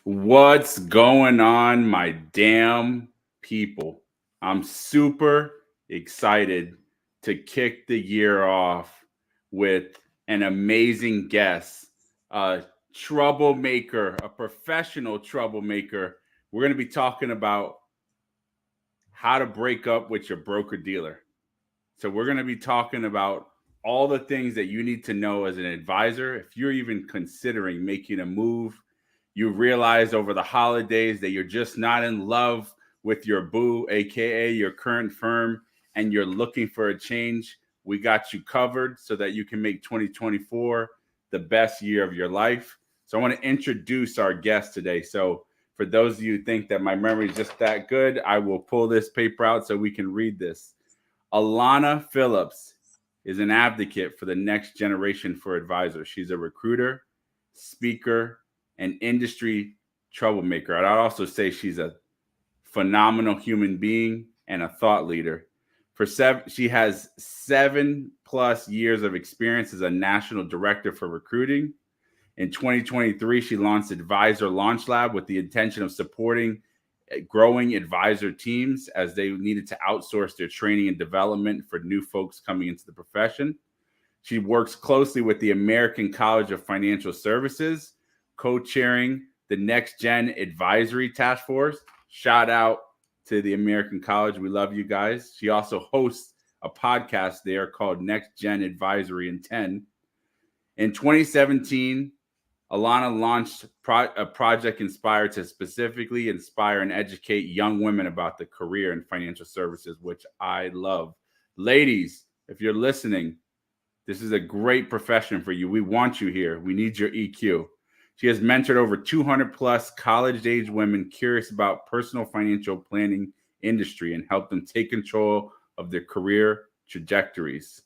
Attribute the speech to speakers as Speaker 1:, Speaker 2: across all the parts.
Speaker 1: What's going on, my damn people? I'm super excited to kick the year off with an amazing guest, a troublemaker, a professional troublemaker. We're going to be talking about how to break up with your broker dealer. So, we're going to be talking about all the things that you need to know as an advisor. If you're even considering making a move, you realize over the holidays that you're just not in love with your boo, aka your current firm, and you're looking for a change, we got you covered so that you can make 2024 the best year of your life. So I want to introduce our guest today. So for those of you who think that my memory is just that good, I will pull this paper out so we can read this. Alanah Phillips is an advocate for the next generation for advisors. She's a recruiter, speaker, an industry troublemaker. I'd also say she's a phenomenal human being and a thought leader. She has 7+ years of experience as a national director for recruiting. In 2023, she launched Advisor Launch Lab with the intention of supporting growing advisor teams as they needed to outsource their training and development for new folks coming into the profession. She works closely with the American College of Financial Services, co-chairing the Next Gen Advisory Task Force. Shout out to the American College. We love you guys. She also hosts a podcast there called Next Gen Advisory in 10. In 2017, Alanah launched a project inspired to specifically inspire and educate young women about the career in financial services, which I love. Ladies, if you're listening, this is a great profession for you. We want you here. We need your EQ. She has mentored over 200+ college-age women curious about personal financial planning industry and helped them take control of their career trajectories.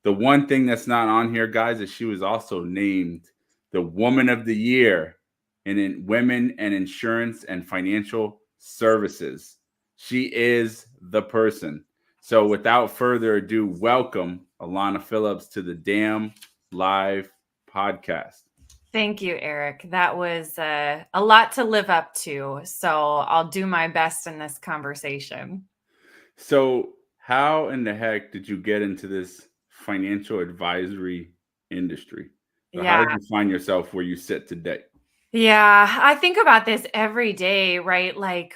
Speaker 1: The one thing that's not on here, guys, is she was also named the Woman of the Year in Women and Insurance and Financial Services. She is the person. So without further ado, welcome Alanah Phillips to the D.A.M Live podcast.
Speaker 2: Thank you, Eric. That was a lot to live up to. So I'll do my best in this conversation.
Speaker 1: So how in the heck did you get into this financial advisory industry? So how did you find yourself where you sit today?
Speaker 2: Yeah, I think about this every day, right? Like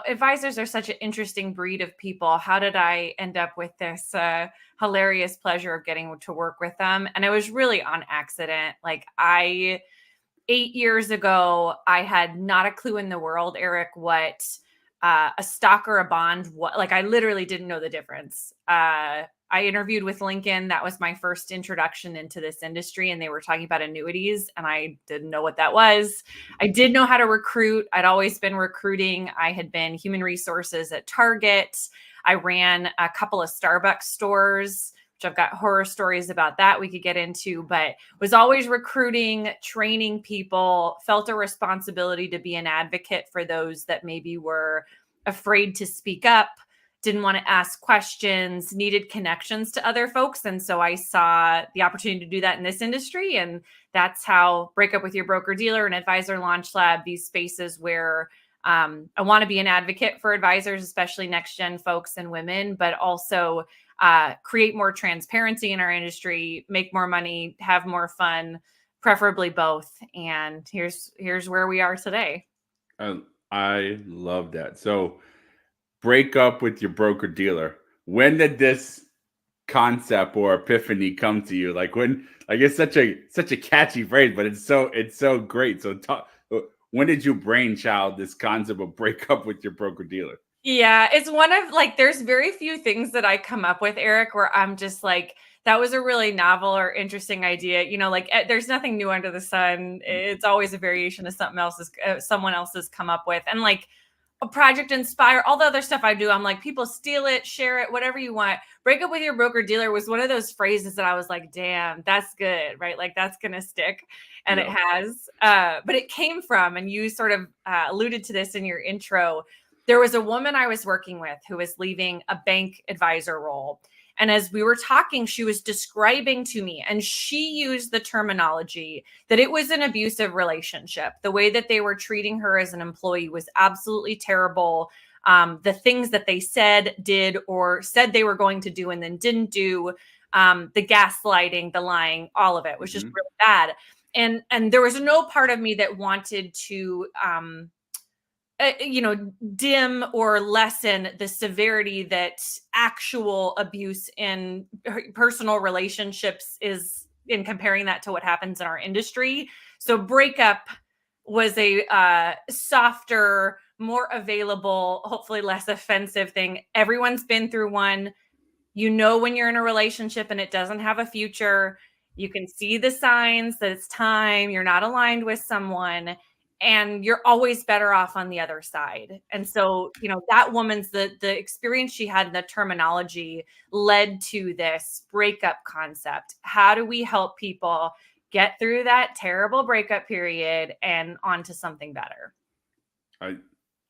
Speaker 2: advisors are such an interesting breed of people. How did I end up with this hilarious pleasure of getting to work with them? And it was really on accident. 8 years ago, I had not a clue in the world, Eric, what a stock or a bond, I literally didn't know the difference. I interviewed with Lincoln. That was my first introduction into this industry. And they were talking about annuities and I didn't know what that was. I did know how to recruit. I'd always been recruiting. I had been human resources at Target. I ran a couple of Starbucks stores, which I've got horror stories about that we could get into, but was always recruiting, training people, felt a responsibility to be an advocate for those that maybe were afraid to speak up, didn't want to ask questions, needed connections to other folks. And so I saw the opportunity to do that in this industry. And that's how Breakup with Your Broker Dealer and Advisor Launch Lab, these spaces where I want to be an advocate for advisors, especially next gen folks and women, but also create more transparency in our industry, make more money, have more fun, preferably both. And here's where we are today.
Speaker 1: I love that. So break up with your broker dealer. When did this concept or epiphany come to you? It's such a catchy phrase, but it's so great. So when did you brainchild this concept of break up with your broker dealer?
Speaker 2: Yeah, it's one of there's very few things that I come up with, Eric, where I'm just that was a really novel or interesting idea. There's nothing new under the sun. It's always a variation of someone else has come up with. And a project inspire, all the other stuff I do, I'm people steal it, share it, whatever you want. Break up with your broker dealer was one of those phrases that I was like, damn, that's good, right? That's going to stick. And It has. But it came from, and you sort of alluded to this in your intro, there was a woman I was working with who was leaving a bank advisor role. And as we were talking, she was describing to me, and she used the terminology that it was an abusive relationship. The way that they were treating her as an employee was absolutely terrible. The things that they said, did, or said they were going to do and then didn't do, the gaslighting, the lying, all of it was just really bad. And there was no part of me that wanted to dim or lessen the severity that actual abuse in personal relationships is, in comparing that to what happens in our industry. So breakup was a softer, more available, hopefully less offensive thing. Everyone's been through one. You know, when you're in a relationship and it doesn't have a future, you can see the signs that it's time, you're not aligned with someone, and you're always better off on the other side. And so, that woman's the experience she had, and the terminology led to this breakup concept. How do we help people get through that terrible breakup period and onto something better?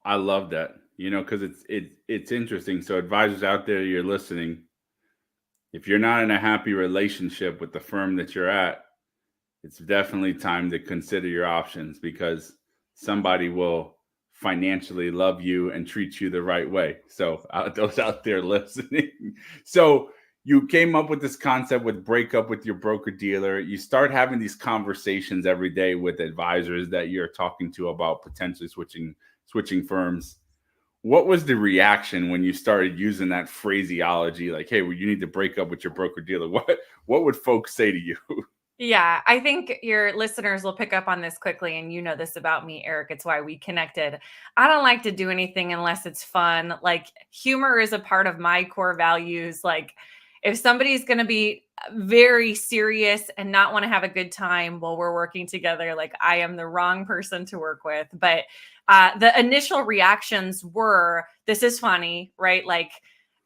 Speaker 1: I love that, because it's interesting. So advisors out there, you're listening. If you're not in a happy relationship with the firm that you're at, it's definitely time to consider your options, because somebody will financially love you and treat you the right way. So those out there listening. So you came up with this concept with breakup with your broker dealer. You start having these conversations every day with advisors that you're talking to about potentially switching firms. What was the reaction when you started using that phraseology? Like, hey, well, you need to break up with your broker dealer. What would folks say to you?
Speaker 2: Yeah, I think your listeners will pick up on this quickly. And you know this about me, Eric. It's why we connected. I don't like to do anything unless it's fun. Like, humor is a part of my core values. Like, if somebody's going to be very serious and not want to have a good time while we're working together, like, I am the wrong person to work with. But the initial reactions were, this is funny, right? Like,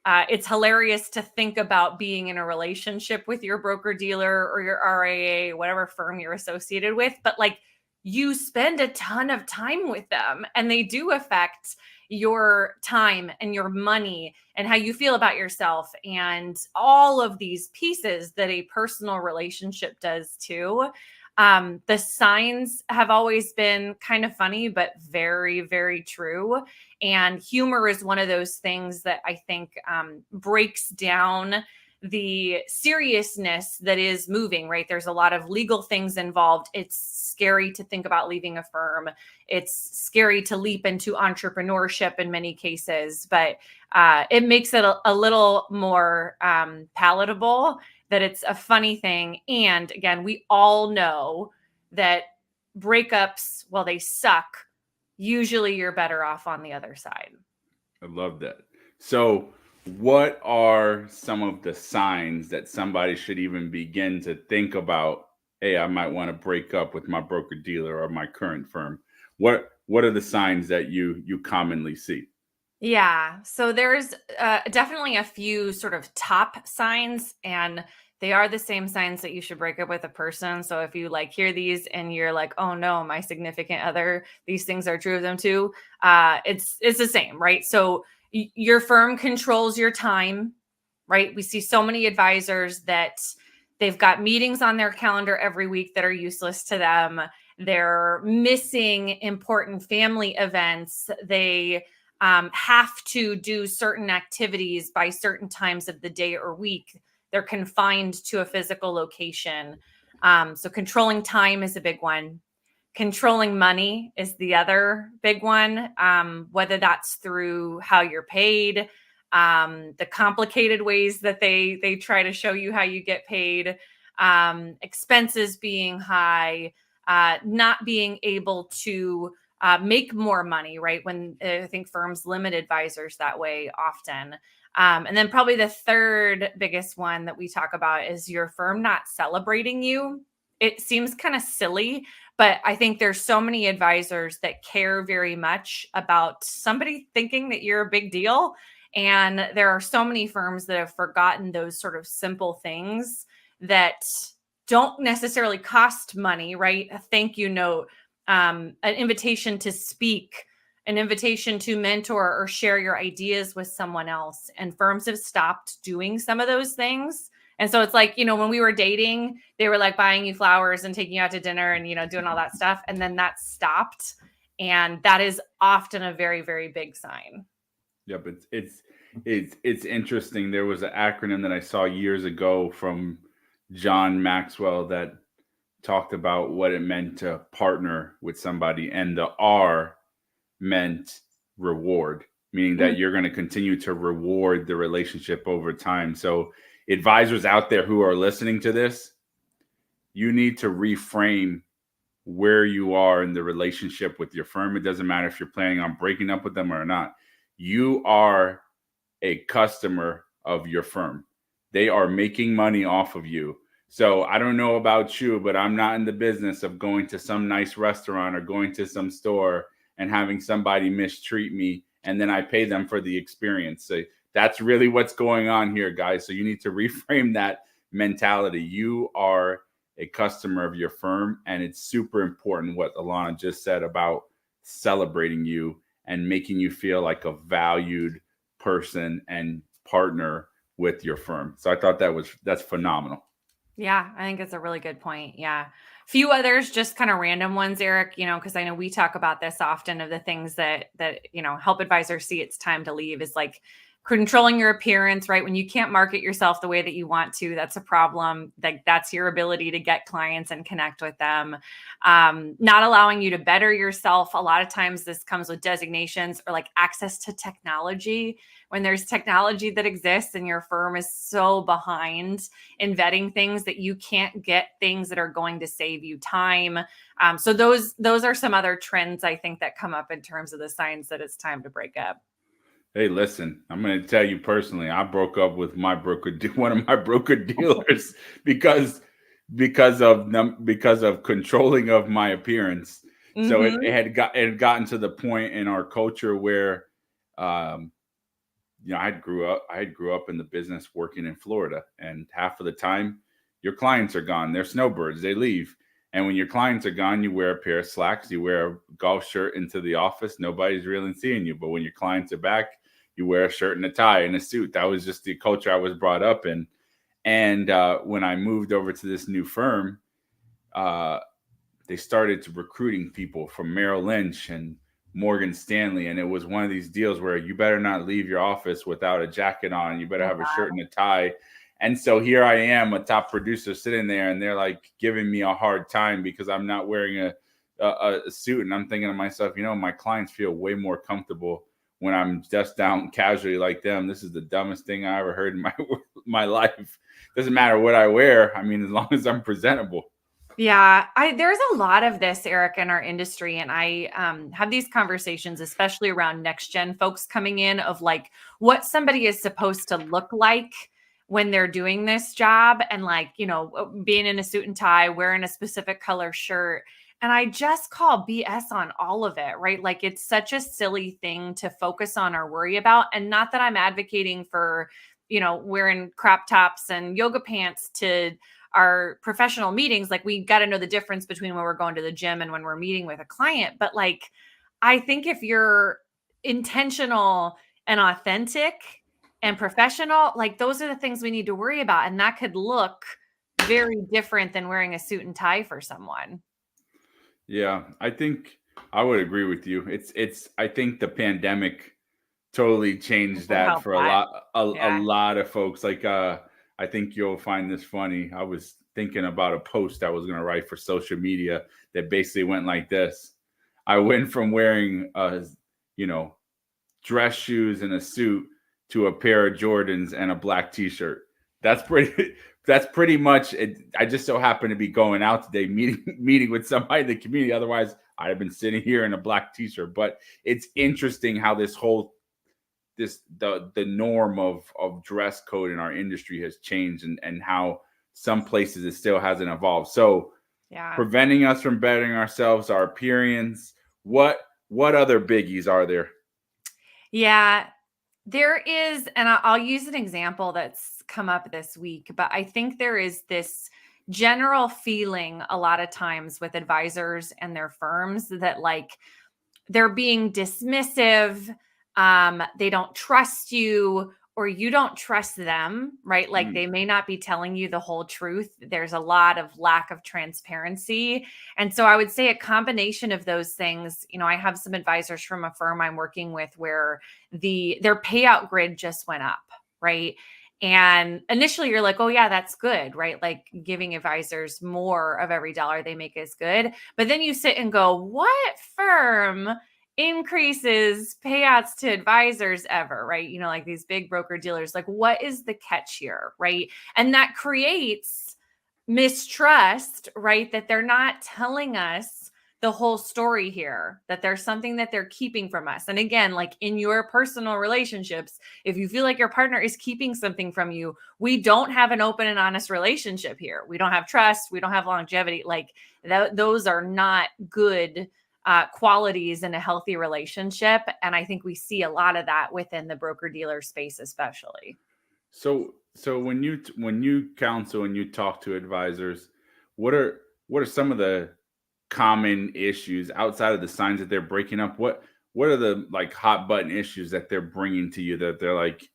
Speaker 2: it's hilarious to think about being in a relationship with your broker dealer or your RIA, whatever firm you're associated with, but like, you spend a ton of time with them, and they do affect your time and your money and how you feel about yourself, and all of these pieces that a personal relationship does too. The signs have always been kind of funny, but very, very true. And humor is one of those things that I think breaks down the seriousness that is moving, right? There's a lot of legal things involved. It's scary to think about leaving a firm. It's scary to leap into entrepreneurship in many cases, but it makes it a little more palatable, that it's a funny thing. And again, we all know that breakups, while they suck, usually you're better off on the other side.
Speaker 1: I love that. So what are some of the signs that somebody should even begin to think about, hey, I might want to break up with my broker dealer or my current firm? What are the signs that you commonly see?
Speaker 2: Yeah. So there's definitely a few sort of top signs, and they are the same signs that you should break up with a person. So if you like hear these and you're like, oh no, my significant other, these things are true of them too. It's the same, right? So your firm controls your time, right? We see so many advisors that they've got meetings on their calendar every week that are useless to them. They're missing important family events. They have to do certain activities by certain times of the day or week. They're confined to a physical location. So controlling time is a big one. Controlling money is the other big one, whether that's through how you're paid, the complicated ways that they try to show you how you get paid, expenses being high, not being able to make more money, right? When I think firms limit advisors that way often. And then probably the third biggest one that we talk about is your firm not celebrating you. It seems kind of silly, but I think there's so many advisors that care very much about somebody thinking that you're a big deal. And there are so many firms that have forgotten those sort of simple things that don't necessarily cost money, right? A thank you note, an invitation to speak, an invitation to mentor or share your ideas with someone else. And firms have stopped doing some of those things. And so it's like, when we were dating, they were like buying you flowers and taking you out to dinner and, doing all that stuff. And then that stopped. And that is often a very, very big sign.
Speaker 1: Yep. It's interesting. There was an acronym that I saw years ago from John Maxwell that talked about what it meant to partner with somebody, and the R meant reward, meaning that you're going to continue to reward the relationship over time. So advisors out there who are listening to this, you need to reframe where you are in the relationship with your firm. It doesn't matter if you're planning on breaking up with them or not. You are a customer of your firm. They are making money off of you. So I don't know about you, but I'm not in the business of going to some nice restaurant or going to some store and having somebody mistreat me, and then I pay them for the experience. So that's really what's going on here, guys. So you need to reframe that mentality. You are a customer of your firm, and it's super important what Alanah just said about celebrating you and making you feel like a valued person and partner with your firm. So I thought that's phenomenal.
Speaker 2: Yeah, I think it's a really good point. Yeah. Few others, just kind of random ones, Eric, because I know we talk about this often, of the things that help advisors see it's time to leave, is like controlling your appearance, right? When you can't market yourself the way that you want to, that's a problem. Like, that's your ability to get clients and connect with them. Not allowing you to better yourself. A lot of times this comes with designations or like access to technology. When there's technology that exists and your firm is so behind in vetting things that you can't get things that are going to save you time. So those are some other trends I think that come up in terms of the signs that it's time to break up.
Speaker 1: Hey, listen, I'm going to tell you personally, I broke up with one of my broker dealers because of controlling of my appearance. Mm-hmm. So it had gotten to the point in our culture where, I grew up in the business working in Florida, and half of the time your clients are gone. They're snowbirds. They leave. And when your clients are gone, you wear a pair of slacks, you wear a golf shirt into the office. Nobody's really seeing you. But when your clients are back, you wear a shirt and a tie and a suit. That was just the culture I was brought up in. And when I moved over to this new firm, they started recruiting people from Merrill Lynch and Morgan Stanley. And it was one of these deals where you better not leave your office without a jacket on. You better have a shirt and a tie. And so here I am, a top producer, sitting there, and they're like giving me a hard time because I'm not wearing a suit. And I'm thinking to myself, my clients feel way more comfortable when I'm just down casually like them. This is the dumbest thing I ever heard in my life. Doesn't matter what I wear. I mean, as long as I'm presentable.
Speaker 2: Yeah, there's a lot of this, Eric, in our industry. And I have these conversations, especially around next gen folks coming in, of like what somebody is supposed to look like when they're doing this job, and like, being in a suit and tie, wearing a specific color shirt. And I just call BS on all of it, right? Like, it's such a silly thing to focus on or worry about. And not that I'm advocating for, wearing crop tops and yoga pants to our professional meetings. Like, we got to know the difference between when we're going to the gym and when we're meeting with a client. But like, I think if you're intentional and authentic and professional, like, those are the things we need to worry about. And that could look very different than wearing a suit and tie for someone.
Speaker 1: Yeah, I think I would agree with you. I think the pandemic totally changed that for a lot of folks. Like, I think you'll find this funny. I was thinking about a post I was going to write for social media that basically went like this. I went from wearing, dress shoes and a suit to a pair of Jordans and a black t-shirt. That's pretty much it. I just so happened to be going out today, meeting with somebody in the community. Otherwise, I'd have been sitting here in a black t-shirt. But it's interesting how the norm of dress code in our industry has changed, and how some places it still hasn't evolved. So preventing us from bettering ourselves, our appearance, what other biggies are there?
Speaker 2: Yeah, there is, and I'll use an example that's come up this week, but I think there is this general feeling a lot of times with advisors and their firms that like they're being dismissive, they don't trust you, or you don't trust them, right? Like they may not be telling you the whole truth. There's a lot of lack of transparency. And so I would say a combination of those things. I have some advisors from a firm I'm working with where their payout grid just went up, right? And initially you're like, oh yeah, that's good, right? Like giving advisors more of every dollar they make is good. But then you sit and go, what firm increases payouts to advisors ever, right? Like these big broker dealers, like what is the catch here, right? And that creates mistrust, right? That they're not telling us the whole story here, that there's something that they're keeping from us. And again, like in your personal relationships, if you feel like your partner is keeping something from you, we don't have an open and honest relationship here. We don't have trust. We don't have longevity. Like those are not good qualities in a healthy relationship. And I think we see a lot of that within the broker dealer space, especially.
Speaker 1: So when you counsel and you talk to advisors, what are some of the common issues outside of the signs that they're breaking up? What are the like hot button issues that they're bringing to you that they're like,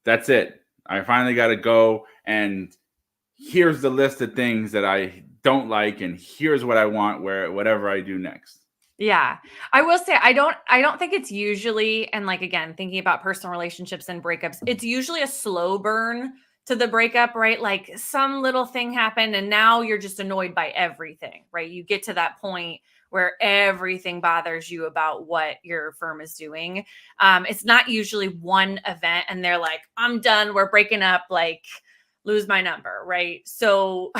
Speaker 1: that's it, I finally got to go, and here's the list of things that I don't like, and here's what I want whatever I do next?
Speaker 2: Yeah. I will say I don't think it's usually, and like again, thinking about personal relationships and breakups, it's usually a slow burn to the breakup, right? Like some little thing happened and now you're just annoyed by everything, right? You get to that point where everything bothers you about what your firm is doing. It's not usually one event and they're like, I'm done, we're breaking up, like lose my number, right? So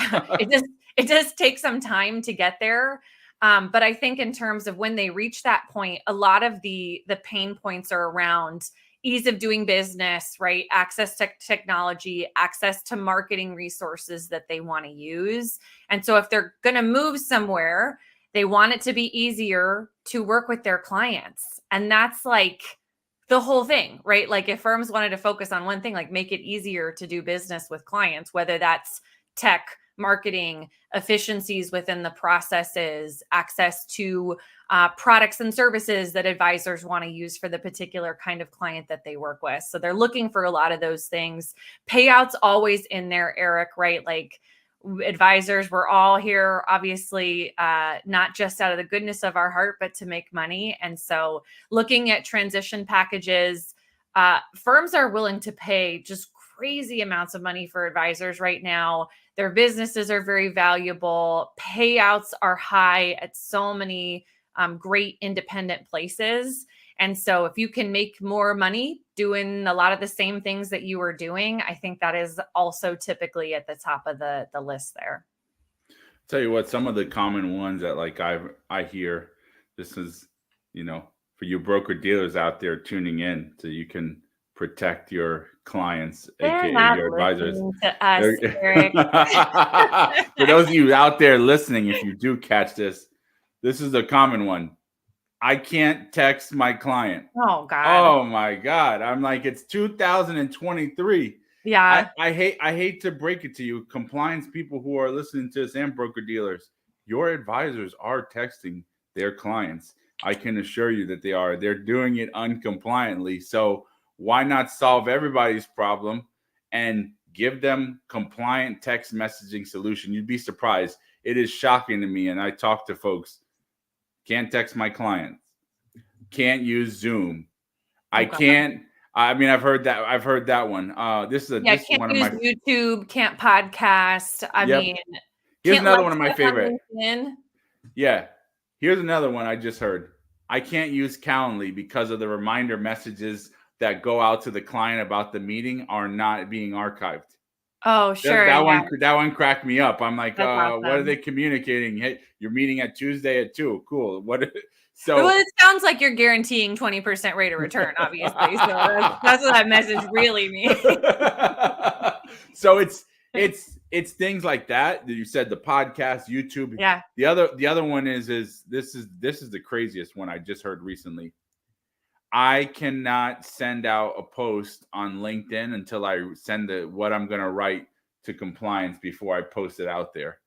Speaker 2: it does take some time to get there. But I think in terms of when they reach that point, a lot of the pain points are around ease of doing business, right? Access to technology, access to marketing resources that they want to use. And so if they're going to move somewhere, they want it to be easier to work with their clients. And that's like the whole thing, right? Like if firms wanted to focus on one thing, like make it easier to do business with clients, whether that's tech, marketing, efficiencies within the processes, access to products and services that advisors want to use for the particular kind of client that they work with. So they're looking for a lot of those things. Payouts always in there, Eric, right? Like advisors, we're all here, obviously, not just out of the goodness of our heart, but to make money. And so looking at transition packages, firms are willing to pay just crazy amounts of money for advisors right now. Their businesses are very valuable. Payouts are high at so many great independent places. And so if you can make more money doing a lot of the same things that you were doing, I think that is also typically at the top of the list there.
Speaker 1: Tell you what, some of the common ones that like I hear, this is, for you broker dealers out there tuning in so you can protect your clients,
Speaker 2: They're
Speaker 1: aka
Speaker 2: not
Speaker 1: your advisors.
Speaker 2: listening to us, Eric.
Speaker 1: For those of you out there listening, if you do catch this is a common one. I can't text my client.
Speaker 2: Oh God.
Speaker 1: Oh my God. I'm like, it's 2023.
Speaker 2: Yeah.
Speaker 1: I hate to break it to you, compliance people who are listening to this and broker dealers, your advisors are texting their clients. I can assure you that they are. They're doing it uncompliantly. So why not solve everybody's problem and give them compliant text messaging solution? You'd be surprised. It is shocking to me. And I talk to folks, can't text my clients, can't use Zoom. I can't. I mean, I've heard that one. This is
Speaker 2: can't
Speaker 1: one of
Speaker 2: use
Speaker 1: my
Speaker 2: YouTube, can't podcast. I mean,
Speaker 1: here's
Speaker 2: can't
Speaker 1: another one of my
Speaker 2: on
Speaker 1: favorite.
Speaker 2: LinkedIn.
Speaker 1: Yeah. Here's another one I just heard. I can't use Calendly because of the reminder messages that go out to the client about the meeting are not being archived.
Speaker 2: Oh, sure.
Speaker 1: That one cracked me up. I'm like,
Speaker 2: That's
Speaker 1: what are
Speaker 2: awesome.
Speaker 1: they communicating? Hey, you're meeting at Tuesday at 2. Cool. What?
Speaker 2: Well, it sounds like you're guaranteeing 20% rate of return, obviously. So that's what that message really means.
Speaker 1: So it's things like that you said, the podcast, YouTube.
Speaker 2: Yeah.
Speaker 1: The other one is this is the craziest one I just heard recently. I cannot send out a post on LinkedIn until I send what I'm going to write to compliance before I post it out there.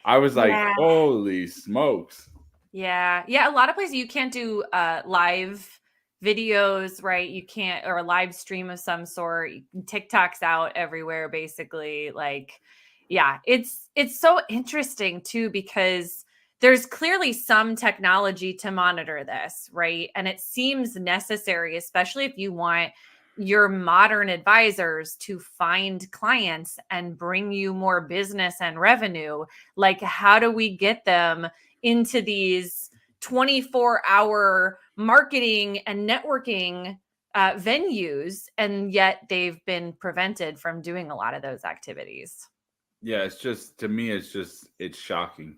Speaker 1: I was like, holy smokes.
Speaker 2: Yeah. Yeah. A lot of places you can't do live videos, right? You can't, or a live stream of some sort. TikTok's out everywhere, basically. Like, yeah, it's so interesting too, because there's clearly some technology to monitor this, right? And it seems necessary, especially if you want your modern advisors to find clients and bring you more business and revenue. Like, how do we get them into these 24-hour marketing and networking venues, and yet they've been prevented from doing a lot of those activities?
Speaker 1: Yeah, it's just, to me, it's shocking.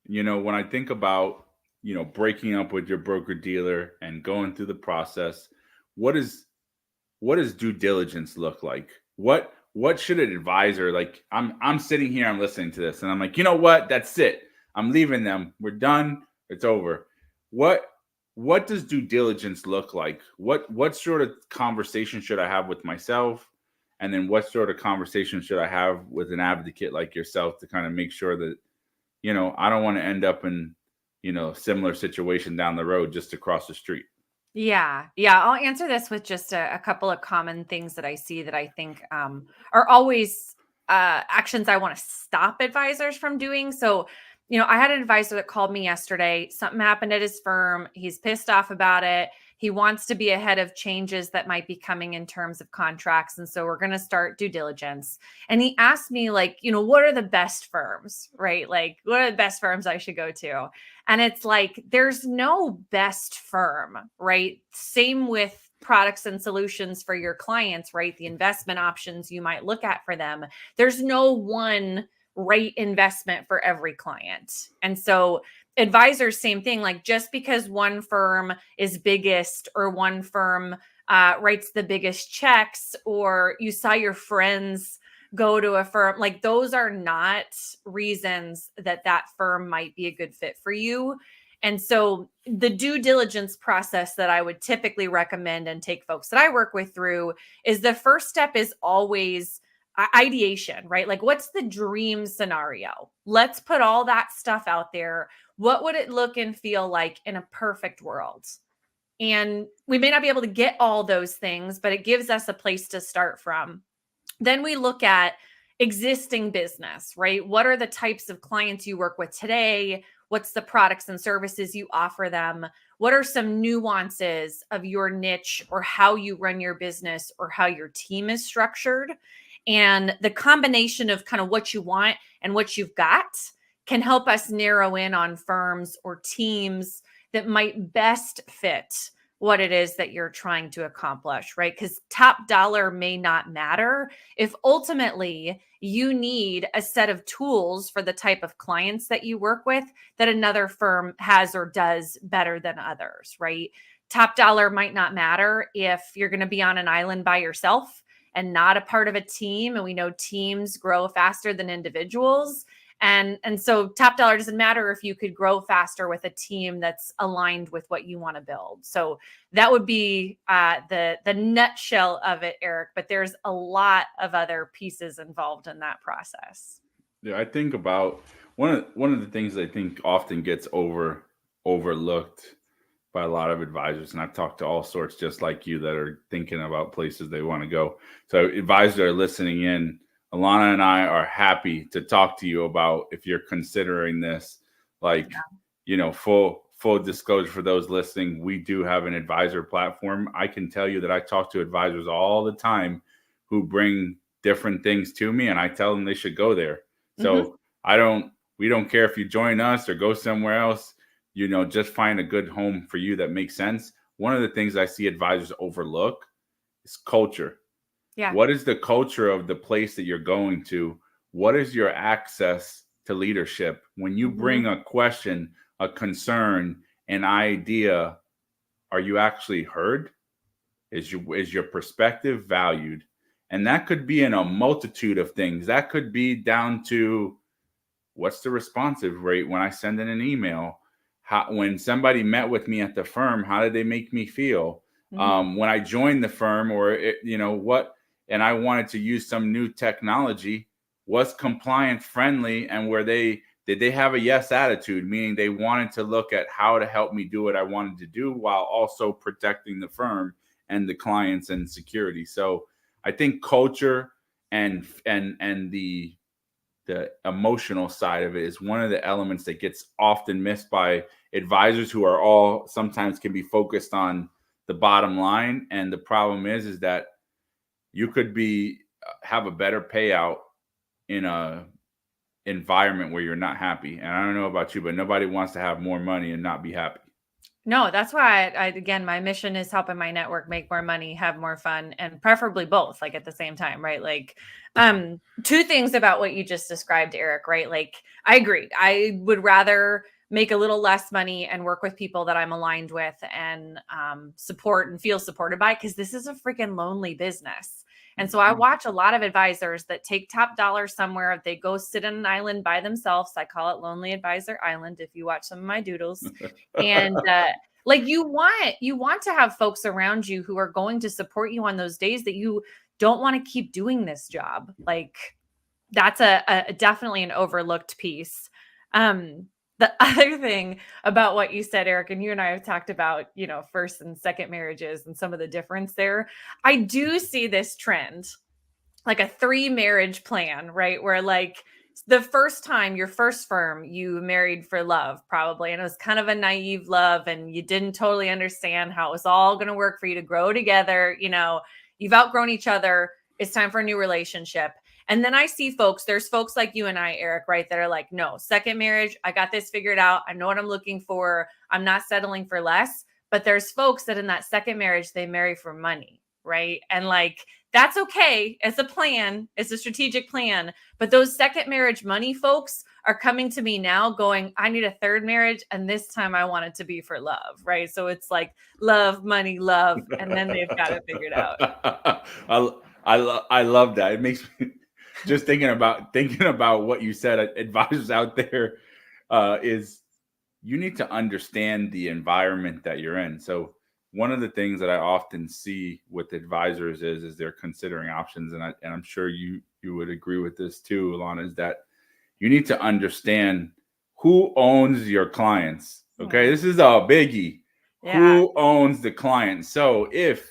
Speaker 1: When I think about, breaking up with your broker dealer and going through the process, what is what does due diligence look like? What should an advisor, like, I'm sitting here, I'm listening to this, and I'm like, you know what? That's it. I'm leaving them. We're done. It's over. What what does due diligence look like? What sort of conversation should I have with myself? And then what sort of conversation should I have with an advocate like yourself to kind of make sure that, I don't want to end up in, similar situation down the road just across the street.
Speaker 2: Yeah, yeah. I'll answer this with just a couple of common things that I see that I think are always actions I want to stop advisors from doing. So, I had an advisor that called me yesterday. Something happened at his firm. He's pissed off about it. He wants to be ahead of changes that might be coming in terms of contracts. And so we're going to start due diligence. And he asked me, like, what are the best firms, right? Like, what are the best firms I should go to? And it's like, there's no best firm, right? Same with products and solutions for your clients, right? The investment options you might look at for them. There's no one right investment for every client. And so, advisors, same thing. Like, just because one firm is biggest, or one firm writes the biggest checks, or you saw your friends go to a firm, like, those are not reasons that that firm might be a good fit for you. And so the due diligence process that I would typically recommend and take folks that I work with through is, the first step is always ideation, right? Like, what's the dream scenario? Let's put all that stuff out there. What would it look and feel like in a perfect world? And we may not be able to get all those things, but it gives us a place to start from. Then we look at existing business, right? What are the types of clients you work with today? What's the products and services you offer them? What are some nuances of your niche, or how you run your business, or how your team is structured? And the combination of kind of what you want and what you've got can help us narrow in on firms or teams that might best fit what it is that you're trying to accomplish, right? Because top dollar may not matter if ultimately you need a set of tools for the type of clients that you work with that another firm has or does better than others, right? Top dollar might not matter if you're going to be on an island by yourself and not a part of a team. And we know teams grow faster than individuals. And so top dollar doesn't matter if you could grow faster with a team that's aligned with what you want to build. So that would be the nutshell of it, Eric. But there's a lot of other pieces involved in that process.
Speaker 1: Yeah, I think about one of the things I think often gets overlooked by a lot of advisors, and I've talked to all sorts just like you that are thinking about places they want to go. So advisors are listening in. Alanah and I are happy to talk to you about if you're considering this. Like, full disclosure for those listening, we do have an advisor platform. I can tell you that I talk to advisors all the time who bring different things to me, and I tell them they should go there. So we don't care if you join us or go somewhere else, just find a good home for you that makes sense. One of the things I see advisors overlook is culture.
Speaker 2: Yeah.
Speaker 1: What is the culture of the place that you're going to? What is your access to leadership? When you bring a question, a concern, an idea, are you actually heard? Is your perspective valued? And that could be in a multitude of things. That could be down to, what's the responsive rate when I send in an email? When somebody met with me at the firm, how did they make me feel? When I joined the firm, or and I wanted to use some new technology, was compliant friendly, and were they did they have a yes attitude, meaning they wanted to look at how to help me do what I wanted to do while also protecting the firm and the clients and security. So I think culture and the emotional side of it is one of the elements that gets often missed by advisors who are all sometimes can be focused on the bottom line. And the problem is that you could have a better payout in a environment where you're not happy. And I don't know about you, but nobody wants to have more money and not be happy.
Speaker 2: No, that's why again, my mission is helping my network make more money, have more fun, and preferably both, like at the same time, right? Like, two things about what you just described, Eric, right? Like, I agree. I would rather make a little less money and work with people that I'm aligned with and support and feel supported by, because this is a freaking lonely business. And so I watch a lot of advisors that take top dollar somewhere. They go sit on an island by themselves. I call it Lonely Advisor Island if you watch some of my doodles. And like you want to have folks around you who are going to support you on those days that you don't want to keep doing this job. Like that's a definitely an overlooked piece. The other thing about what you said, Eric, and you and I have talked about, first and second marriages and some of the difference there. I do see this trend, like a 3-marriage plan, right? Where like the first time, your first firm, you married for love, probably. And it was kind of a naive love and you didn't totally understand how it was all going to work for you to grow together. You've outgrown each other. It's time for a new relationship. And then I see there's folks like you and I, Eric, right, that are like, no, second marriage, I got this figured out. I know what I'm looking for. I'm not settling for less. But there's folks that in that second marriage, they marry for money, right? And like, that's okay. It's a plan. It's a strategic plan. But those second marriage money folks are coming to me now going, I need a third marriage. And this time I want it to be for love, right? So it's like love, money, love. And then they've got it figured out.
Speaker 1: I love that. It makes me just thinking about what you said. Advisors out there is you need to understand the environment that you're in. So one of the things that I often see with advisors is they're considering options, and I'm sure you would agree with this too, Alanah, is that you need to understand who owns your clients. Okay, this is a biggie. Yeah. Who owns the client? So if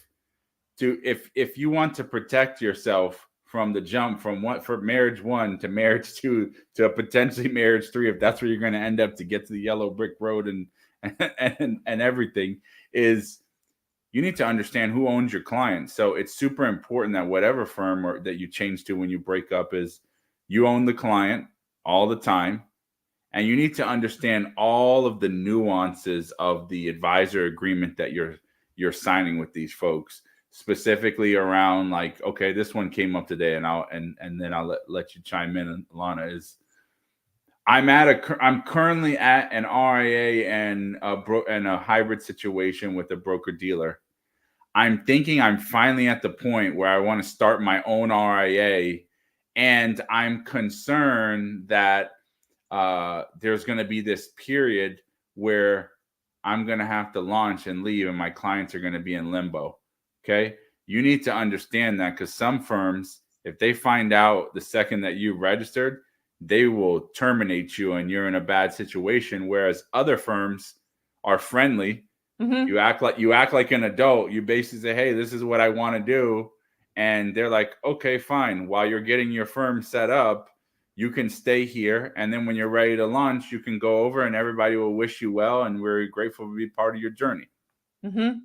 Speaker 1: you want to protect yourself from the jump from marriage 1 to marriage 2 to potentially marriage 3, if that's where you're going to end up to get to the yellow brick road and everything, is you need to understand who owns your client. So it's super important that whatever firm that you change to when you break up is you own the client all the time. And you need to understand all of the nuances of the advisor agreement that you're signing with these folks, specifically around like, okay, this one came up today, and then I'll let you chime in, Alanah. Is I'm currently at an RIA and a hybrid situation with a broker dealer. I'm thinking I'm finally at the point where I want to start my own RIA, and I'm concerned that there's going to be this period where I'm going to have to launch and leave, and my clients are going to be in limbo. Okay. You need to understand that, because some firms, if they find out the second that you registered, they will terminate you and you're in a bad situation. Whereas other firms are friendly. Mm-hmm. You act like an adult. You basically say, hey, this is what I want to do. And they're like, okay, fine. While you're getting your firm set up, you can stay here. And then when you're ready to launch, you can go over and everybody will wish you well. And we're grateful to be part of your journey.
Speaker 2: Mm-hmm.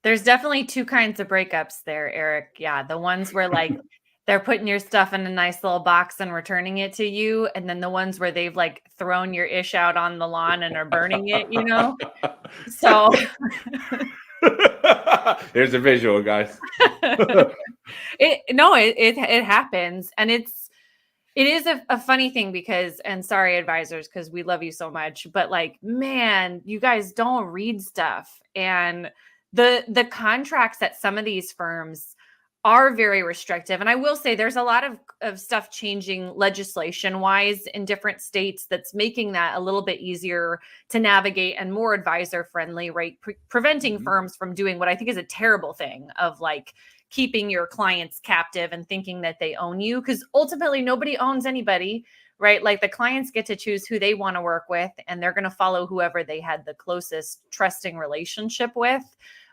Speaker 2: There's definitely 2 kinds of breakups there, Eric. Yeah. The ones where like they're putting your stuff in a nice little box and returning it to you. And then the ones where they've like thrown your ish out on the lawn and are burning it, So
Speaker 1: there's a visual, guys.
Speaker 2: It happens. And it is a funny thing because, and sorry, advisors, because we love you so much, but like, man, you guys don't read stuff. And the contracts at some of these firms are very restrictive. And I will say there's a lot of stuff changing legislation wise in different states that's making that a little bit easier to navigate and more advisor friendly, right? Preventing firms from doing what I think is a terrible thing of like keeping your clients captive and thinking that they own you, because ultimately nobody owns anybody, right? Like the clients get to choose who they want to work with, and they're going to follow whoever they had the closest trusting relationship with.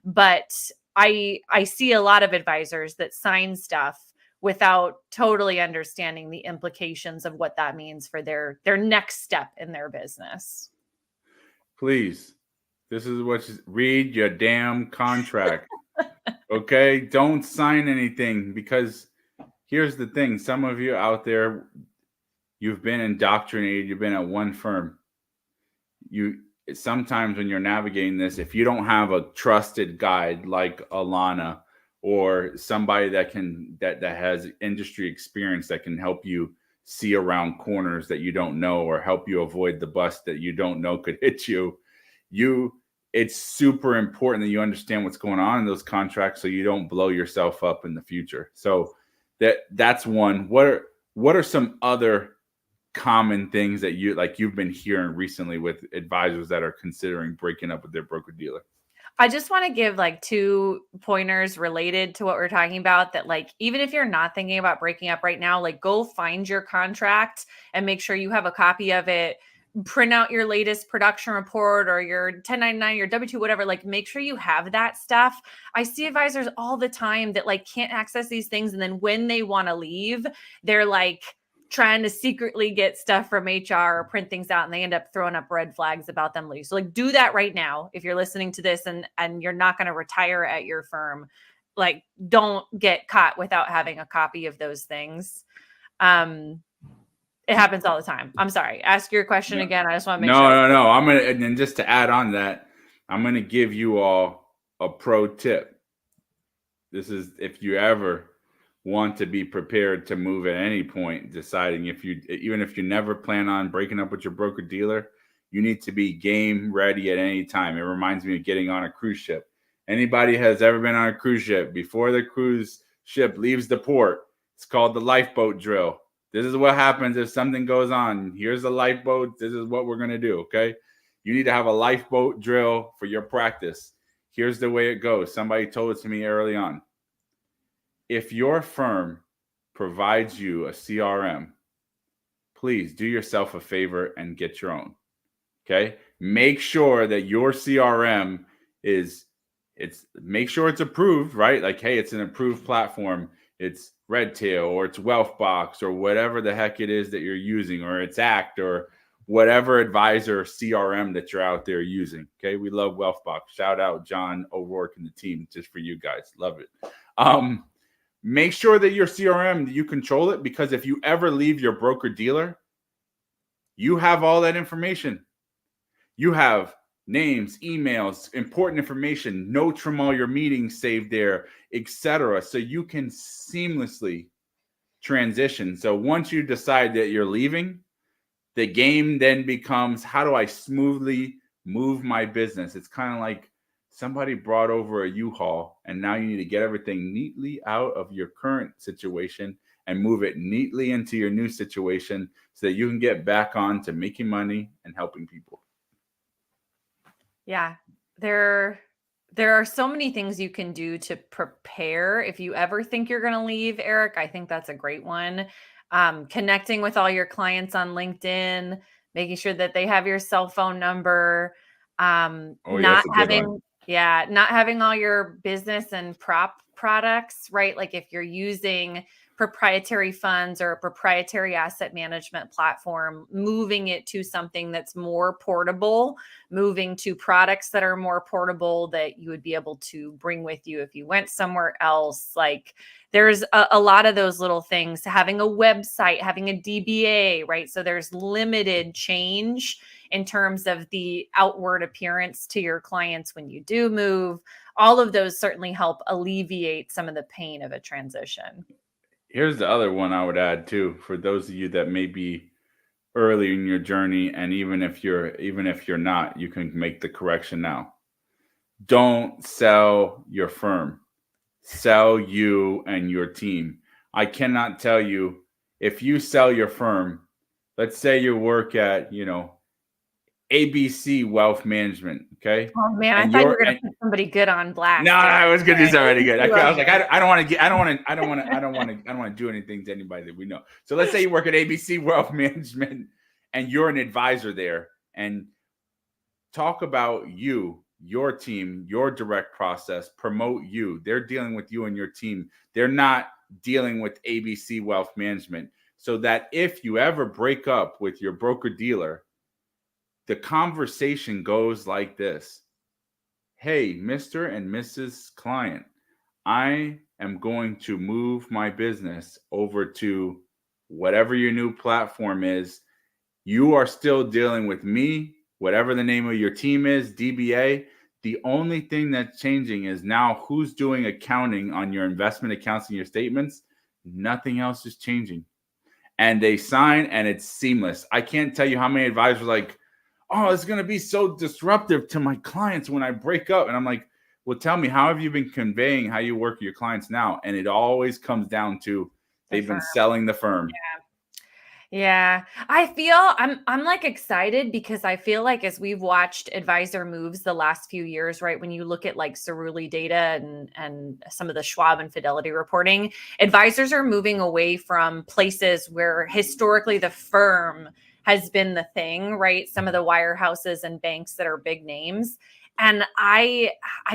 Speaker 2: But I see a lot of advisors that sign stuff without totally understanding the implications of what that means for their next step in their business.
Speaker 1: Please, this is what you read your damn contract. Okay? Don't sign anything, because here's the thing. Some of you out there, you've been indoctrinated, you've been at one firm. Sometimes when you're navigating this, if you don't have a trusted guide like Alanah, or somebody that has industry experience that can help you see around corners that you don't know, or help you avoid the bus that you don't know could hit you, it's super important that you understand what's going on in those contracts so you don't blow yourself up in the future. So that's one. What are some other common things that you've been hearing recently with advisors that are considering breaking up with their broker dealer?
Speaker 2: I just want to give like 2 pointers related to what we're talking about, that like, even if you're not thinking about breaking up right now, like go find your contract and make sure you have a copy of it. Print out your latest production report or your 1099, your W-2, whatever, like make sure you have that stuff. I see advisors all the time that like can't access these things. And then when they want to leave, they're like trying to secretly get stuff from HR or print things out, and they end up throwing up red flags about them leaving. So like do that right now. If you're listening to this and you're not going to retire at your firm, like don't get caught without having a copy of those things. It happens all the time. I'm sorry. Ask your question again. I just want to make sure.
Speaker 1: No. I'm going to, and just to add on that, I'm going to give you all a pro tip. This is if you ever want to be prepared to move at any point, deciding even if you never plan on breaking up with your broker dealer, you need to be game ready at any time. It reminds me of getting on a cruise ship. Anybody has ever been on a cruise ship, before the cruise ship leaves the port, it's called the lifeboat drill. This is what happens if something goes on. Here's the lifeboat. This is what we're going to do. Okay. You need to have a lifeboat drill for your practice. Here's the way it goes. Somebody told it to me early on. If your firm provides you a CRM, please do yourself a favor and get your own. Okay. Make sure that your CRM make sure it's approved, right? Like, hey, it's an approved platform. It's Redtail or it's Wealthbox or whatever the heck it is that you're using, or it's Act or whatever advisor CRM that you're out there using. Okay. We love Wealthbox. Shout out John O'Rourke and the team, just for you guys. Love it. Make sure that your CRM, you control it, because if you ever leave your broker dealer, you have all that information. You have names, emails, important information, notes from all your meetings saved there, etc. So you can seamlessly transition. So once you decide that you're leaving, the game then becomes, how do I smoothly move my business? It's kind of like somebody brought over a U-Haul, and now you need to get everything neatly out of your current situation and move it neatly into your new situation so that you can get back on to making money and helping people.
Speaker 2: Yeah, there are so many things you can do to prepare if you ever think you're going to leave, Eric. I think that's a great one. Connecting with all your clients on LinkedIn, making sure that they have your cell phone number, not having all your business and prop products, right? Like if you're using proprietary funds or a proprietary asset management platform, moving it to something that's more portable, moving to products that are more portable that you would be able to bring with you if you went somewhere else. Like there's a lot of those little things, having a website, having a DBA, right? So there's limited change in terms of the outward appearance to your clients when you do move. All of those certainly help alleviate some of the pain of a transition.
Speaker 1: Here's the other one I would add too, for those of you that may be early in your journey, and even if you're not, you can make the correction now. Don't sell your firm. Sell you and your team. I cannot tell you, if you sell your firm, let's say you work at, ABC Wealth Management, okay?
Speaker 2: Oh man, I thought you were going to put somebody good on blast.
Speaker 1: No, I was gonna do something good. I was like, I don't want to do anything to anybody that we know. So let's say you work at ABC Wealth Management and you're an advisor there, and talk about you, your team, your direct process, promote you. They're dealing with you and your team. They're not dealing with ABC Wealth Management. So that if you ever break up with your broker dealer, the conversation goes like this. Hey, Mr. and Mrs. Client, I am going to move my business over to whatever your new platform is. You are still dealing with me, whatever the name of your team is, DBA. The only thing that's changing is now who's doing accounting on your investment accounts and your statements. Nothing else is changing. And they sign and it's seamless. I can't tell you how many advisors are like, oh, it's going to be so disruptive to my clients when I break up. And I'm like, well, tell me, how have you been conveying how you work with your clients now? And it always comes down to they've been selling the firm.
Speaker 2: Yeah. I feel I'm like excited because I feel like as we've watched advisor moves the last few years, right? When you look at like Cerulli data and some of the Schwab and Fidelity reporting, advisors are moving away from places where historically the firm has been the thing, right? Some of the wirehouses and banks that are big names. And I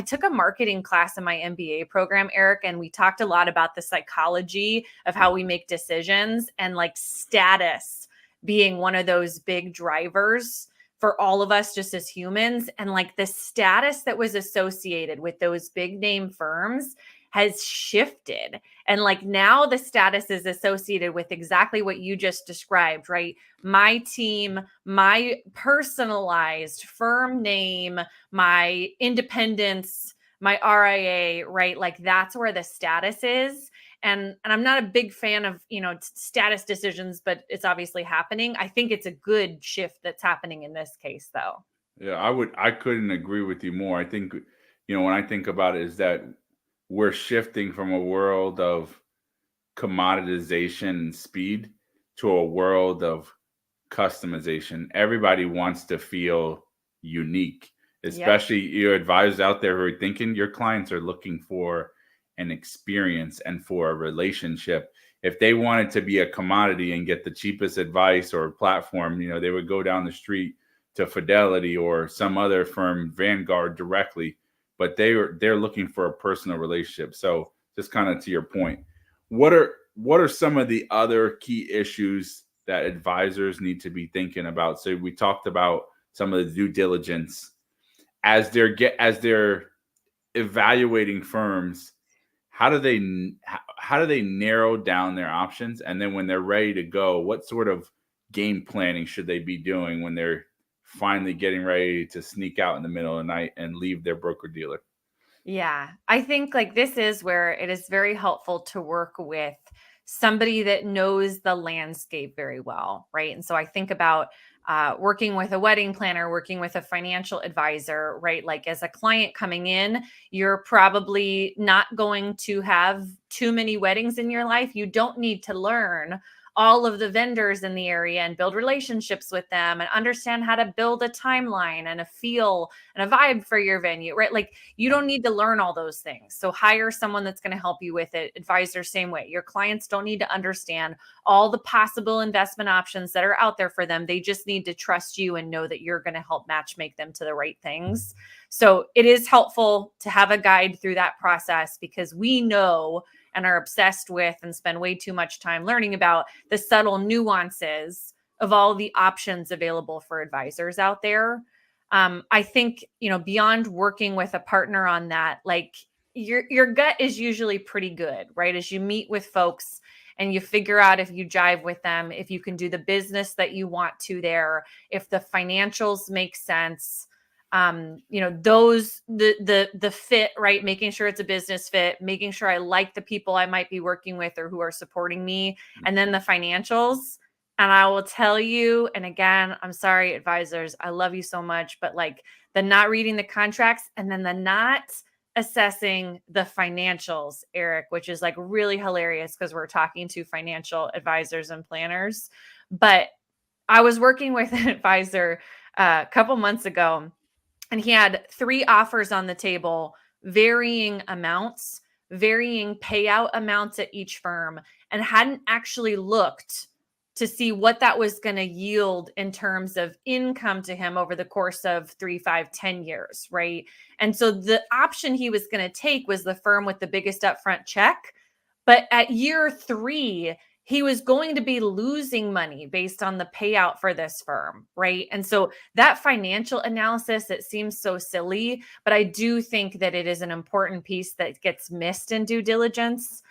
Speaker 2: took a marketing class in my MBA program, Eric, and we talked a lot about the psychology of how we make decisions and like status being one of those big drivers for all of us just as humans. And like the status that was associated with those big name firms has shifted. And like now the status is associated with exactly what you just described, right? My team, my personalized firm name, my independence, my RIA, right? Like that's where the status is. And I'm not a big fan of, status decisions, but it's obviously happening. I think it's a good shift that's happening in this case though.
Speaker 1: Yeah, I couldn't agree with you more. I think, when I think about it is that we're shifting from a world of commoditization and speed to a world of customization. Everybody wants to feel unique, especially your advisors out there who are thinking your clients are looking for an experience and for a relationship. If they wanted to be a commodity and get the cheapest advice or platform, they would go down the street to Fidelity or some other firm, Vanguard, directly. But they're looking for a personal relationship. So just kind of to your point, what are some of the other key issues that advisors need to be thinking about? So we talked about some of the due diligence as they're evaluating firms. How do they narrow down their options? And then when they're ready to go, what sort of game planning should they be doing when they're finally getting ready to sneak out in the middle of the night and leave their broker dealer?
Speaker 2: Yeah, I think like this is where it is very helpful to work with somebody that knows the landscape very well, right? And so I think about working with a wedding planner, working with a financial advisor, right? Like as a client coming in, you're probably not going to have too many weddings in your life. You don't need to learn all of the vendors in the area and build relationships with them and understand how to build a timeline and a feel and a vibe for your venue, right? Like you don't need to learn all those things. So hire someone that's going to help you with it. Advisor, same way. Your clients don't need to understand all the possible investment options that are out there for them. They just need to trust you and know that you're going to help match make them to the right things. So it is helpful to have a guide through that process because we know and are obsessed with and spend way too much time learning about the subtle nuances of all the options available for advisors out there. I think, beyond working with a partner on that, like your gut is usually pretty good, right? As you meet with folks and you figure out if you jive with them, if you can do the business that you want to there, if the financials make sense, the fit, right? Making sure it's a business fit, making sure I like the people I might be working with or who are supporting me, and then the financials. And I will tell you, and again, I'm sorry, advisors, I love you so much, but like the not reading the contracts and then the not assessing the financials, Eric, which is like really hilarious because we're talking to financial advisors and planners. But I was working with an advisor a couple months ago. And he had 3 offers on the table, varying amounts, varying payout amounts at each firm, and hadn't actually looked to see what that was going to yield in terms of income to him over the course of 3, 5, 10 years, right? And so the option he was going to take was the firm with the biggest upfront check. But at year 3, he was going to be losing money based on the payout for this firm, right? And so that financial analysis, it seems so silly, but I do think that it is an important piece that gets missed in due diligence.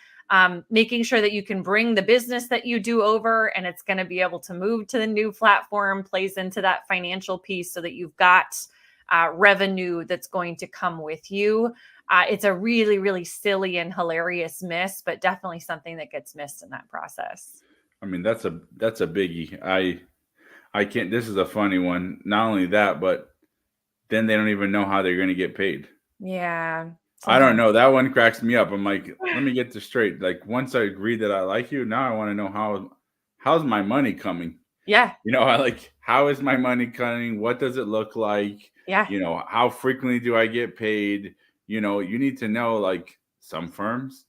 Speaker 2: Making sure that you can bring the business that you do over and it's going to be able to move to the new platform plays into that financial piece so that you've got revenue that's going to come with you. It's a really, really silly and hilarious miss, but definitely something that gets missed in that process.
Speaker 1: I mean, that's a biggie. I can't. This is a funny one. Not only that, but then they don't even know how they're going to get paid.
Speaker 2: Yeah.
Speaker 1: I don't know. That one cracks me up. I'm like, let me get this straight. Like, once I agree that I like you, now I want to know how's my money coming.
Speaker 2: Yeah.
Speaker 1: You know, I like, how is my money coming? What does it look like?
Speaker 2: Yeah.
Speaker 1: You know, how frequently do I get paid? You know, you need to know, like, some firms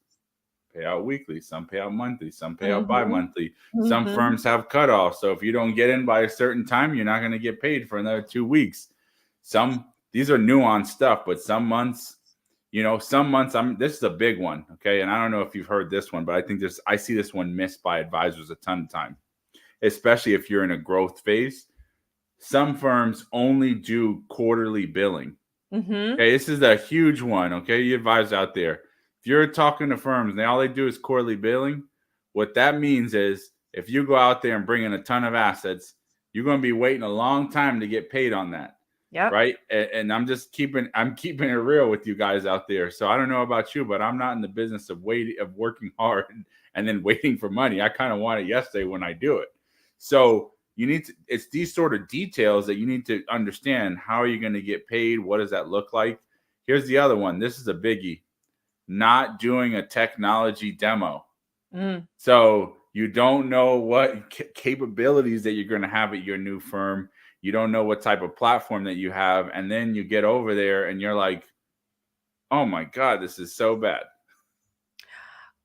Speaker 1: pay out weekly, some pay out monthly, some pay out bi-monthly. Some firms have cutoffs. So if you don't get in by a certain time, you're not going to get paid for another 2 weeks. These are nuanced stuff, but some months, you know, this is a big one. Okay. And I don't know if you've heard this one, but I see this one missed by advisors a ton of time, especially if you're in a growth phase. Some firms only do quarterly billing. Okay. This is a huge one. Okay. You advisors out there, if you're talking to firms and all they do is quarterly billing, what that means is if you go out there and bring in a ton of assets, you're going to be waiting a long time to get paid on that.
Speaker 2: Yep.
Speaker 1: Right. And I'm keeping it real with you guys out there. So I don't know about you, but I'm not in the business of working hard and then waiting for money. I kind of want it yesterday when I do it. So it's these sort of details that you need to understand. How are you going to get paid? What does that look like? Here's the other one. This is a biggie. Not doing a technology demo. So you don't know what capabilities that you're going to have at your new firm. You don't know what type of platform that you have. And then you get over there and you're like, oh my God, this is so bad.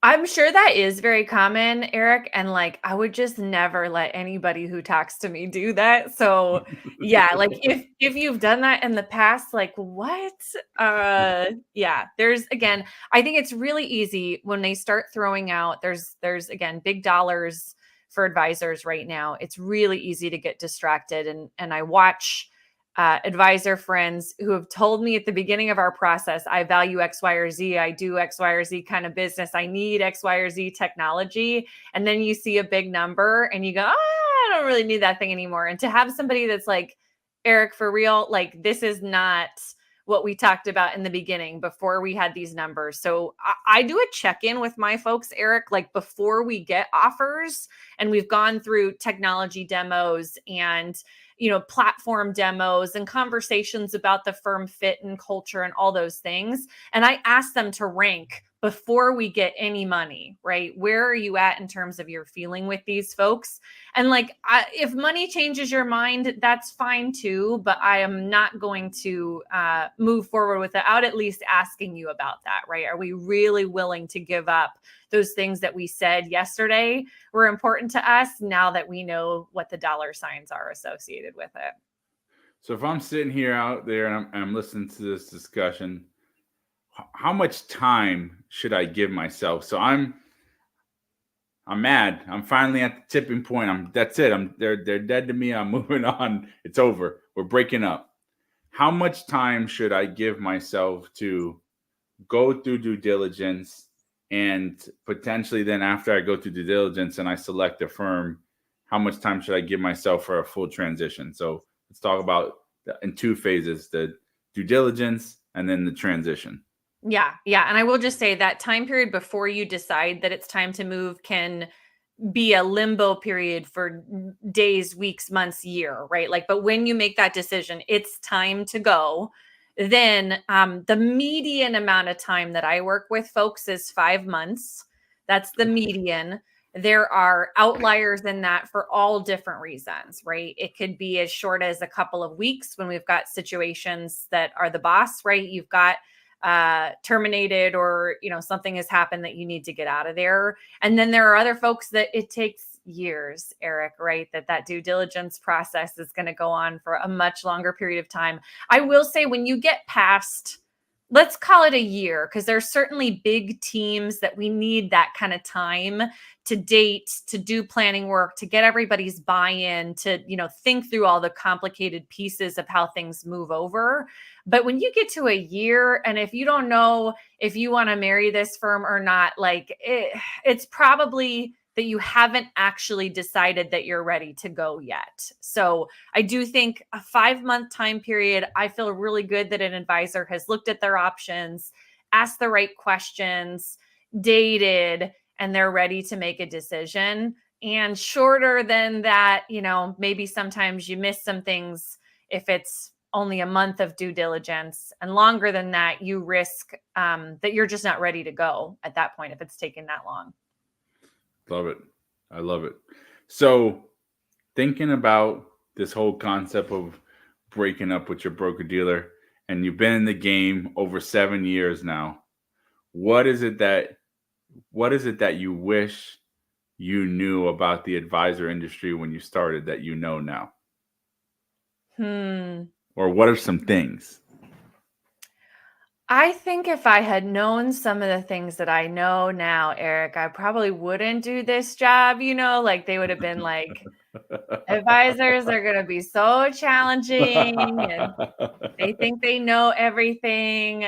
Speaker 2: I'm sure that is very common, Eric. And like, I would just never let anybody who talks to me do that. So yeah, like if you've done that in the past, like what? Yeah, again, I think it's really easy when they start throwing out, there's again, big dollars for advisors right now. It's really easy to get distracted. And I watch advisor friends who have told me at the beginning of our process, I value X, Y, or Z. I do X, Y, or Z kind of business. I need X, Y, or Z technology. And then you see a big number and you go, I don't really need that thing anymore. And to have somebody that's like, Eric, for real, like this is not what we talked about in the beginning before we had these numbers. So I do a check-in with my folks, Eric, like before we get offers and we've gone through technology demos and platform demos and conversations about the firm fit and culture and all those things. And I ask them to rank before we get any money, right? Where are you at in terms of your feeling with these folks? And like, if money changes your mind, that's fine too, but I am not going to move forward without at least asking you about that, right? Are we really willing to give up those things that we said yesterday were important to us now that we know what the dollar signs are associated with it?
Speaker 1: So if I'm sitting here out there and I'm listening to this discussion, how much time should I give myself? So I'm mad. I'm finally at the tipping point. That's it. They're dead to me. I'm moving on. It's over. We're breaking up. How much time should I give myself to go through due diligence? And potentially then after I go through due diligence and I select a firm, how much time should I give myself for a full transition? So let's talk about in 2 phases, the due diligence and then the transition.
Speaker 2: Yeah. And I will just say that time period before you decide that it's time to move can be a limbo period for days, weeks, months, year, right? Like, but when you make that decision, it's time to go. Then the median amount of time that I work with folks is 5 months. That's the median. there are outliers in that for all different reasons, right? It could be as short as a couple of weeks when we've got situations that are the boss, right? You've got terminated, or something has happened that you need to get out of there. And then there are other folks that it takes years, Eric, right? That due diligence process is going to go on for a much longer period of time. I will say, when you get past, let's call it a year, because there's certainly big teams that we need that kind of time to date, to do planning work, to get everybody's buy-in, to think through all the complicated pieces of how things move over. But when you get to a year, and if you don't know if you want to marry this firm or not, like it's probably that you haven't actually decided that you're ready to go yet. So I do think a 5-month time period, I feel really good that an advisor has looked at their options, asked the right questions, dated, and they're ready to make a decision. And shorter than that, maybe sometimes you miss some things if it's only a month of due diligence, and longer than that, you risk that you're just not ready to go at that point if it's taken that long.
Speaker 1: Love it. I love it. So thinking about this whole concept of breaking up with your broker dealer, and you've been in the game over 7 years now, what is it that you wish you knew about the advisor industry when you started that you know now? Or what are some things?
Speaker 2: I think if I had known some of the things that I know now, Eric, I probably wouldn't do this job. Like they would have been like, advisors are going to be so challenging, and they think they know everything.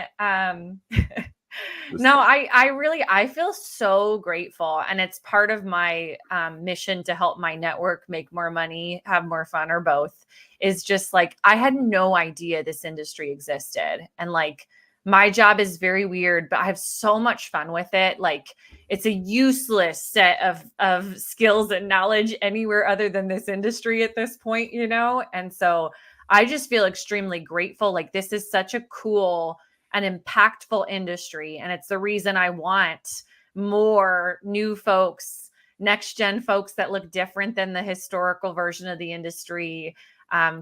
Speaker 2: No, I feel so grateful. And it's part of my mission to help my network make more money, have more fun, or both. Is just like, I had no idea this industry existed. And like, my job is very weird, but I have so much fun with it. Like, it's a useless set of skills and knowledge anywhere other than this industry at this point, And so I just feel extremely grateful. Like, this is such a cool and impactful industry. And it's the reason I want more new folks, next gen folks that look different than the historical version of the industry,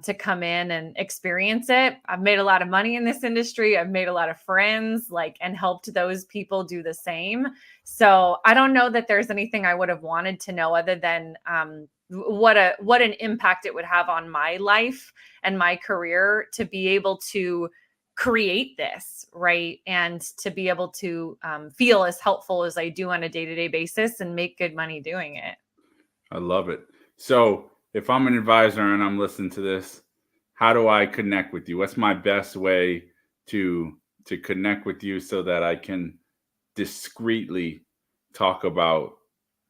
Speaker 2: to come in and experience it. I've made a lot of money in this industry. I've made a lot of friends, and helped those people do the same. So I don't know that there's anything I would have wanted to know other than what an impact it would have on my life and my career to be able to create this, right? And to be able to feel as helpful as I do on a day-to-day basis and make good money doing it.
Speaker 1: I love it. So if I'm an advisor and I'm listening to this, how do I connect with you? What's my best way to connect with you so that I can discreetly talk about,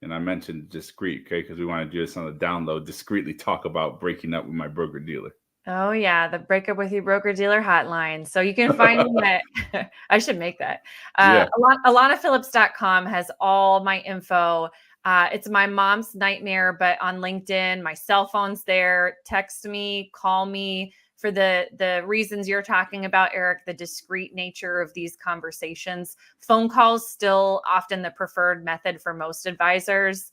Speaker 1: and I mentioned discreet, okay, because we want to do this on the download, discreetly talk about breaking up with my broker dealer?
Speaker 2: Oh yeah, the breakup with your broker dealer hotline. So you can find me at, I should make that.
Speaker 1: Yeah.
Speaker 2: AlanahPhillips.com has all my info. It's my mom's nightmare, but on LinkedIn, my cell phone's there. Text me, call me for the reasons you're talking about, Eric, the discreet nature of these conversations. Phone calls still often the preferred method for most advisors.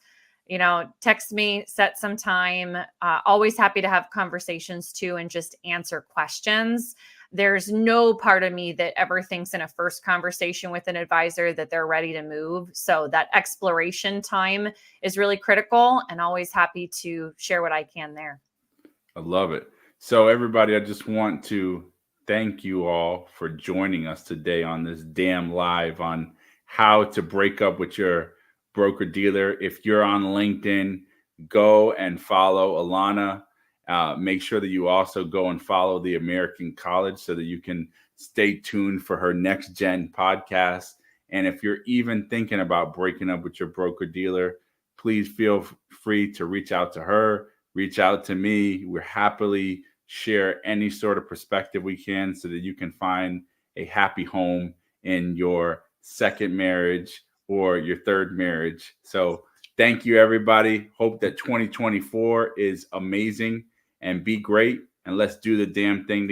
Speaker 2: Text me, set some time. Always happy to have conversations too, and just answer questions. There's no part of me that ever thinks in a first conversation with an advisor that they're ready to move. So that exploration time is really critical, and always happy to share what I can there.
Speaker 1: I love it. So everybody, I just want to thank you all for joining us today on this D.A.M live on how to break up with your broker dealer. If you're on LinkedIn, go and follow Alanah. Make sure that you also go and follow the American College so that you can stay tuned for her next gen podcast. And if you're even thinking about breaking up with your broker dealer, please feel free to reach out to her, reach out to me. We're happily share any sort of perspective we can so that you can find a happy home in your second marriage or your third marriage. So thank you, everybody. Hope that 2024 is amazing, and be great. And let's do the damn thing